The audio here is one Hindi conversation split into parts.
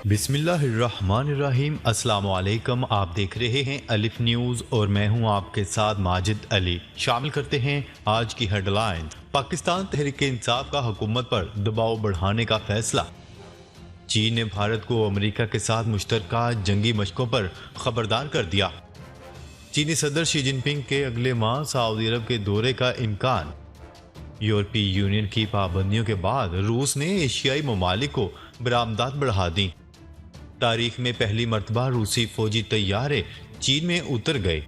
बिस्मिल्लाहिर्रहमानिर्रहीम। अस्सलाम वालेकुम। आप देख रहे हैं अलिफ न्यूज़ और मैं हूं आपके साथ माजिद अली। शामिल करते हैं आज की हेडलाइंस। पाकिस्तान तहरीक इंसाफ का हुकूमत पर दबाव बढ़ाने का फैसला। चीन ने भारत को अमेरिका के साथ मुश्तरका जंगी मशकों पर खबरदार कर दिया। चीनी सदर शी जिनपिंग के अगले माह सऊदी अरब के दौरे का इम्कान। यूरोपीय यूनियन की पाबंदियों के बाद रूस ने एशियाई ममालिक को बरामदात बढ़ा दी। तारीख में पहली मर्तबा रूसी फौजी तैयारे चीन में उतर गए।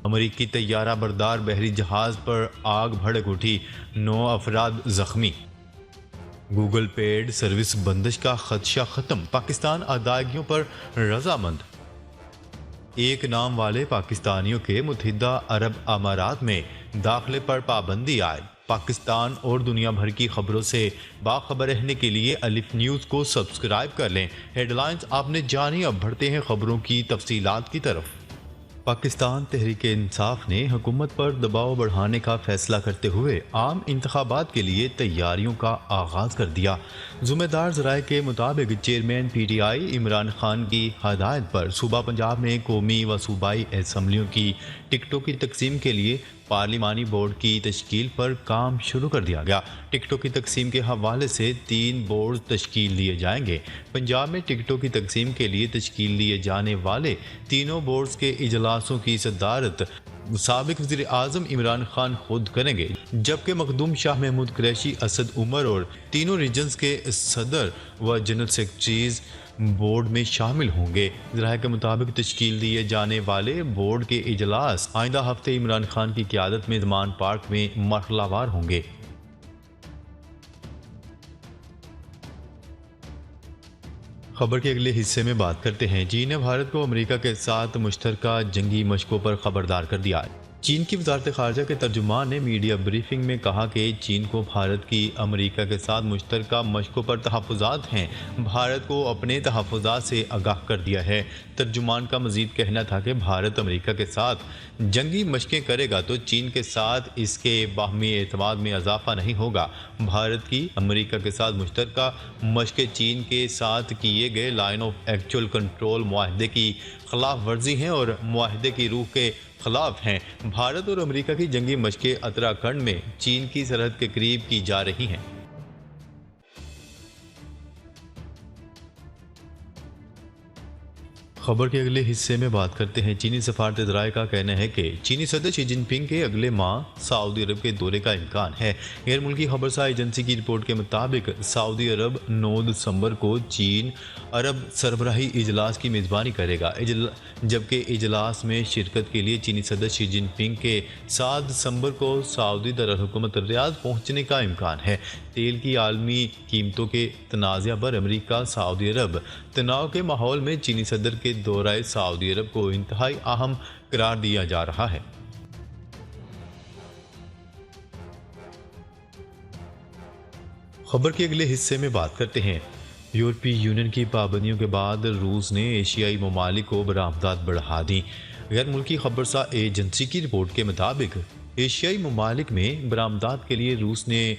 अमरीकी तैयारा बरदार बहरी जहाज पर आग भड़क उठी, 9 अफराद जख्मी। गूगल पेड सर्विस बंदिश का खदशा खत्म, पाकिस्तान अदायगियों पर रजामंद। एक नाम वाले पाकिस्तानियों के मुत्तहिदा अरब अमारात में दाखिले पर पाबंदी आए। पाकिस्तान और दुनिया भर की खबरों से बाखबर रहने के लिए अलिफ न्यूज़ को सब्सक्राइब कर लें। हेडलाइंस आपने जानी, अब बढ़ते हैं खबरों की तफसीलात की तरफ। पाकिस्तान तहरीक इंसाफ ने हुकूमत पर दबाव बढ़ाने का फैसला करते हुए आम इंतखाबात के लिए तैयारियों का आगाज कर दिया। जुम्मेदार ज़राए के मुताबिक चेयरमैन PTI इमरान खान की हदायत पर सूबा पंजाब में कौमी व सूबाई असम्बलियों की टिकटों की तकसीम के लिए पार्लिमानी बोर्ड की तश्कील पर काम शुरू कर दिया गया। टिकटों की तकसीम के हवाले से 3 बोर्ड तश्कील दिए जाएंगे। पंजाब में टिकटों की तकसीम के लिए तश्कील दिए जाने वाले तीनों बोर्ड्स के इजलासों की सदारत साबिक वज़ीर आज़म इमरान खान खुद करेंगे, जबकि मखदूम शाह महमूद कुरैशी, असद उमर और तीनों रीजन्स के सदर व जनरल सेक्रेटरीज बोर्ड में शामिल होंगे। ज़राए के मुताबिक तश्कील दिए जाने वाले बोर्ड के इजलास आइंदा हफ्ते इमरान खान की क़यादत में ज़मान पार्क में मरहलावार होंगे। खबर के अगले हिस्से में बात करते हैं। चीन ने भारत को अमेरिका के साथ मुश्तरका जंगी मशकों पर खबरदार कर दिया है। चीन की वजारत खारजा के तर्जुमान ने मीडिया ब्रीफिंग में कहा कि चीन को भारत की अमेरिका के साथ मुश्तरका मशकों पर तहफ़्फ़ुज़ात हैं। भारत को अपने तहफ़्फ़ुज़ात से आगाह कर दिया है। तर्जुमान का मज़ीद कहना था कि भारत अमेरिका के साथ जंगी मशकें करेगा तो चीन के साथ इसके बाहमी एतमाद में इजाफा नहीं होगा। भारत की अमेरिका के साथ मुश्तरका मशकें चीन के साथ किए गए लाइन ऑफ एक्चुअल कंट्रोल मुआहदे की खिलाफ वर्जी हैं और मुआहदे की रूह के खिलाफ हैं। भारत और अमेरिका की जंगी मशकें उत्तराखंड में चीन की सरहद के करीब की जा रही हैं। खबर के अगले हिस्से में बात करते हैं। चीनी सफारत ज़राए का कहना है कि चीनी सदर शी जिनपिंग के अगले माह सऊदी अरब के दौरे का इम्कान है। गैर मुल्की खबरसार एजेंसी की रिपोर्ट के मुताबिक सऊदी अरब 9 दिसंबर को चीन अरब सरबराही इजलास की मेज़बानी करेगा, जबकि इजलास में शिरकत के लिए चीनी सदर शी जिनपिंग के 7 दिसंबर को सऊदी दारुल-हुकूमत रियाद पहुँचने का इम्कान है। तेल की आलमी कीमतों के तनाज़ा पर अमेरिका सऊदी अरब तनाव के माहौल में चीनी सदर के दौरे सऊदी अरब को इंतहाई अहम करार दिया जा रहा है। खबर के अगले हिस्से में बात करते हैं। यूरोपीय यूनियन की पाबंदियों के बाद रूस ने एशियाई ममालिक को बरामदात बढ़ा दी। गैर मुल्की खबरसार एजेंसी की रिपोर्ट के मुताबिक एशियाई ममालिक में बरामदात के लिए रूस ने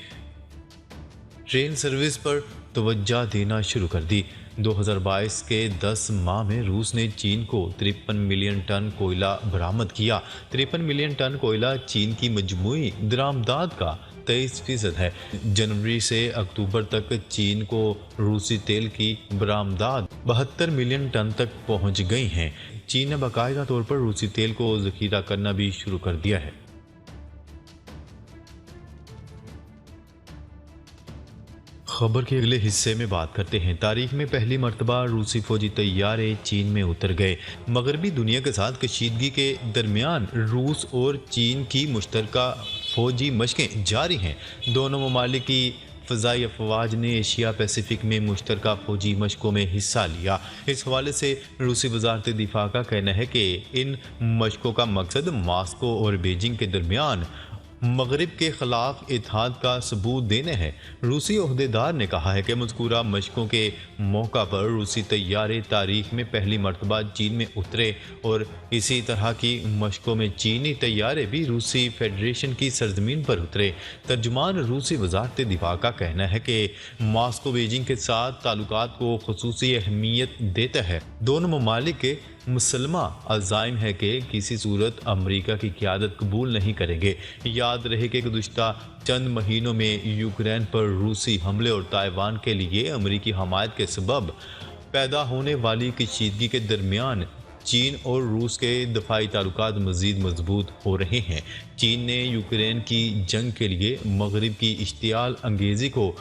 ट्रेन सर्विस पर तवज्जो देना शुरू कर दी। 2022 के 10 माह में रूस ने चीन को 53 मिलियन टन कोयला बरामद किया। 53 मिलियन टन कोयला चीन की मजमूई दरामदात का 23% है। जनवरी से अक्टूबर तक चीन को रूसी तेल की बरामदात 72 मिलियन टन तक पहुंच गई हैं। चीन ने बाकायदा तौर पर रूसी तेल को ज़ख़ीरा करना भी शुरू कर दिया है। खबर के अगले हिस्से में बात करते हैं। तारीख में पहली मर्तबा रूसी फौजी तैयारे चीन में उतर गए। मगरबी दुनिया के साथ कशीदगी के दरमियान रूस और चीन की मुश्तरका फौजी मशकें जारी हैं। दोनों ममालिक की फ़ज़ाई अफवाज ने एशिया पैसिफिक में मुश्तरका फौजी मशकों में हिस्सा लिया। इस हवाले से रूसी वजारत दिफा का कहना है कि इन मशकों का मकसद मॉस्को और बीजिंग के दरमियान मगरिब के खिलाफ इत्तेहाद का सबूत देने हैं। रूसी ओहदेदार ने कहा है कि मज़कूरा मशकों के मौका पर रूसी तैयारे तारीख में पहली मरतबा चीन में उतरे और इसी तरह की मशकों में चीनी तैयारे भी रूसी फेडरेशन की सरजमीन पर उतरे। तर्जुमान रूसी वजारत दिफा का कहना है कि मॉस्को बीजिंग के साथ ताल्लुकात को खुसूसी अहमियत देता है। दोनों ममालिक के मुसलमा अज़ाइम है कि किसी सूरत अमरीका की क़यादत कबूल नहीं करेंगे। याद रहे कि गुज़िश्ता चंद महीनों में यूक्रेन पर रूसी हमले और ताइवान के लिए अमरीकी हमायत के सबब पैदा होने वाली कशीदगी के दरमियान चीन और रूस के दफाई ताल्लुकात मज़ीद मजबूत हो रहे हैं। चीन ने यूक्रेन की जंग के लिए मगरिब की इश्तियाल अंगेज़ी को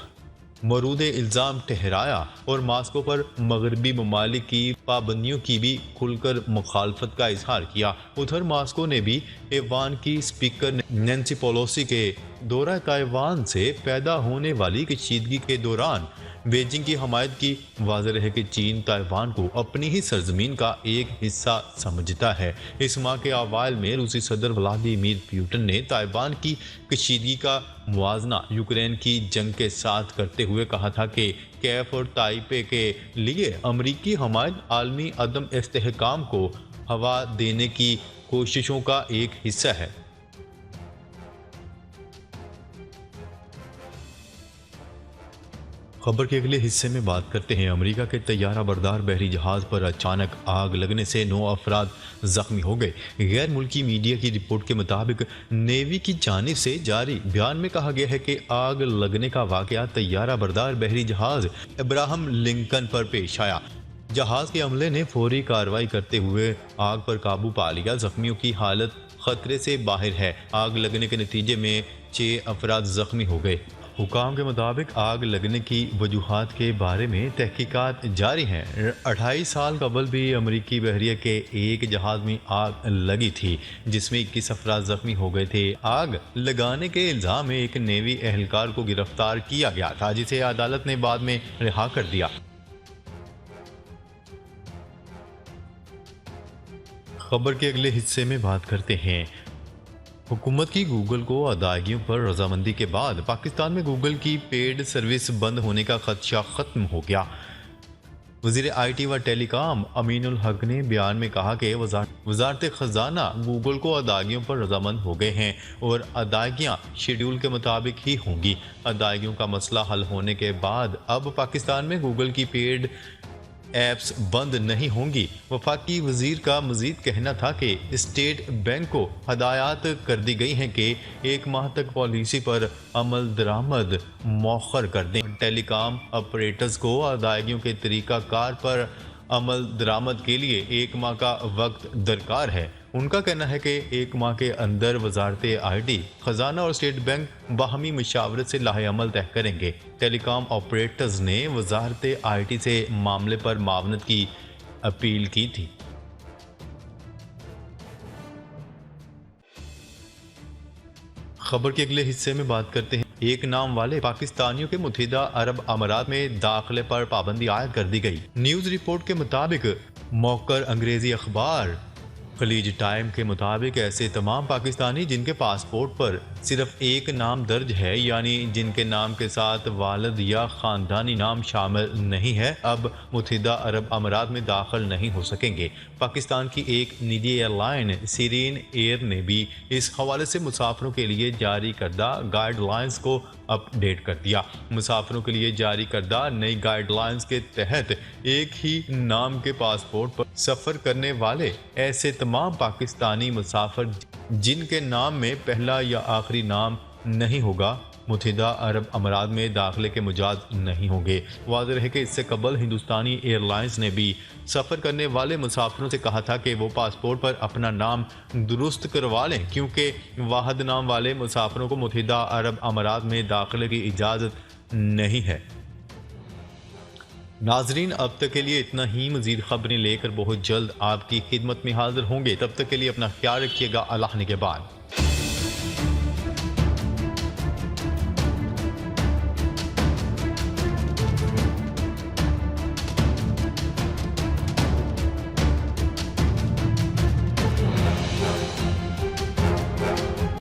मरूद इल्ज़ाम ठहराया और मास्को पर मगरबी ममालिक की पाबंदियों की भी खुलकर मुखालफत का इजहार किया। उधर मास्को ने भी ऐवान की स्पीकर नैन्सी पेलोसी के दौरा ताइवान से पैदा होने वाली कशीदगी के दौरान बीजिंग की हमायत की। वाज़ेह रहे कि चीन ताइवान को अपनी ही सरजमीन का एक हिस्सा समझता है। इस माह के अवाइल में रूसी सदर व्लादिमीर पुतिन ने ताइवान की कशीदगी का मुवाजना यूक्रेन की जंग के साथ करते हुए कहा था कि कैफ और ताइपे के लिए अमरीकी हमायत आलमी अदम इस्तेहकाम को हवा देने की कोशिशों का एक हिस्सा है। खबर के अगले हिस्से में बात करते हैं। अमेरिका के तैयारा बरदार बहरी जहाज़ पर अचानक आग लगने से 9 अफराद जख्मी हो गए। गैर मुल्की मीडिया की रिपोर्ट के मुताबिक नेवी की जानिब से जारी बयान में कहा गया है कि आग लगने का वाकया तैयारा बरदार बहरी जहाज़ अब्राहम लिंकन पर पेश आया। जहाज़ के अमले ने फौरी कार्रवाई करते हुए आग पर काबू पा लिया। जख्मियों की हालत खतरे से बाहर है। आग लगने के नतीजे में 6 अफराद जख्मी हो गए। हुकाम के मुताबिक आग लगने की वजूहात के बारे में तहकीकात जारी हैं। 28 साल कबल भी अमरीकी बहरिया के एक जहाज में आग लगी थी जिसमें 21 अफराद जख्मी हो गए थे। आग लगाने के इल्ज़ाम में एक नेवी एहलकार को गिरफ्तार किया गया था जिसे अदालत ने बाद में रिहा कर दिया। खबर के अगले हिस्से में बात करते हैं। हुकूमत की गूगल को अदायगियों पर रजामंदी के बाद पाकिस्तान में गूगल की पेड सर्विस बंद होने का खदशा ख़त्म हो गया। वज़ीर IT व टेलीकॉम अमीनुल हक ने बयान में कहा कि वज़ारत ख़जाना गूगल को अदायगियों पर रजामंद हो गए हैं और अदायगियाँ शेड्यूल के मुताबिक ही होंगी। अदायगियों का मसला हल होने के बाद अब पाकिस्तान में गूगल की पेड ऐप्स बंद नहीं होंगी। वफाकी वजीर का मजीद कहना था कि स्टेट बैंक को हदायत कर दी गई हैं कि 1 माह तक पॉलिसी पर अमल दरामद मौखर कर दें। टेलीकॉम ऑपरेटर्स को अदायगियों के तरीक़ाकार पर अमल दरामद के लिए 1 माह का वक्त दरकार है। उनका कहना है कि 1 माह के अंदर वजारत IT, खजाना और स्टेट बैंक बाहमी मशावरत से लाहे अमल तय करेंगे। टेलीकॉम ऑपरेटर्स ने वजारत IT से मामले पर मावनत की अपील की थी। खबर के अगले हिस्से में बात करते हैं। एक नाम वाले पाकिस्तानियों के मुत्तहिदा अरब अमारात में दाखिले पर पाबंदी आयद कर दी गई। न्यूज़ रिपोर्ट के मुताबिक मौकर अंग्रेजी अखबार खलीज टाइम के मुताबिक ऐसे तमाम पाकिस्तानी जिनके पासपोर्ट पर सिर्फ एक नाम दर्ज है, यानी जिनके नाम के साथ वालिद या ख़ानदानी नाम शामिल नहीं है, अब मुत्तहिदा अरब अमारात में दाखिल नहीं हो सकेंगे। पाकिस्तान की एक निजी एयरलाइन सीरीन एयर ने भी इस हवाले से मुसाफिरों के लिए जारी करदा गाइडलाइंस को अपडेट कर दिया। मुसाफिरों के लिए जारी करदा नई गाइडलाइंस के तहत एक ही नाम के पासपोर्ट पर सफ़र करने वाले ऐसे तमाम पाकिस्तानी मुसाफिर जिनके नाम में पहला या आखिरी नाम नहीं होगा, मुत्तहिदा अरब अमारात में दाखिले के मुजाज नहीं होंगे। वाज़ेह रहे कि इससे कबल हिंदुस्तानी एयरलाइंस ने भी सफ़र करने वाले मुसाफिरों से कहा था कि वो पासपोर्ट पर अपना नाम दुरुस्त करवा लें, क्योंकि वाहिद नाम वाले मुसाफिरों को मुत्तहिदा अरब अमारात में दाखिले की इजाज़त नहीं है। नाजरीन, अब तक के लिए इतना ही। मज़ीद खबरें लेकर बहुत जल्द आपकी खिदमत में हाजिर होंगे। तब तक के लिए अपना ख्याल रखिएगा। अल्लाह ने के बाद।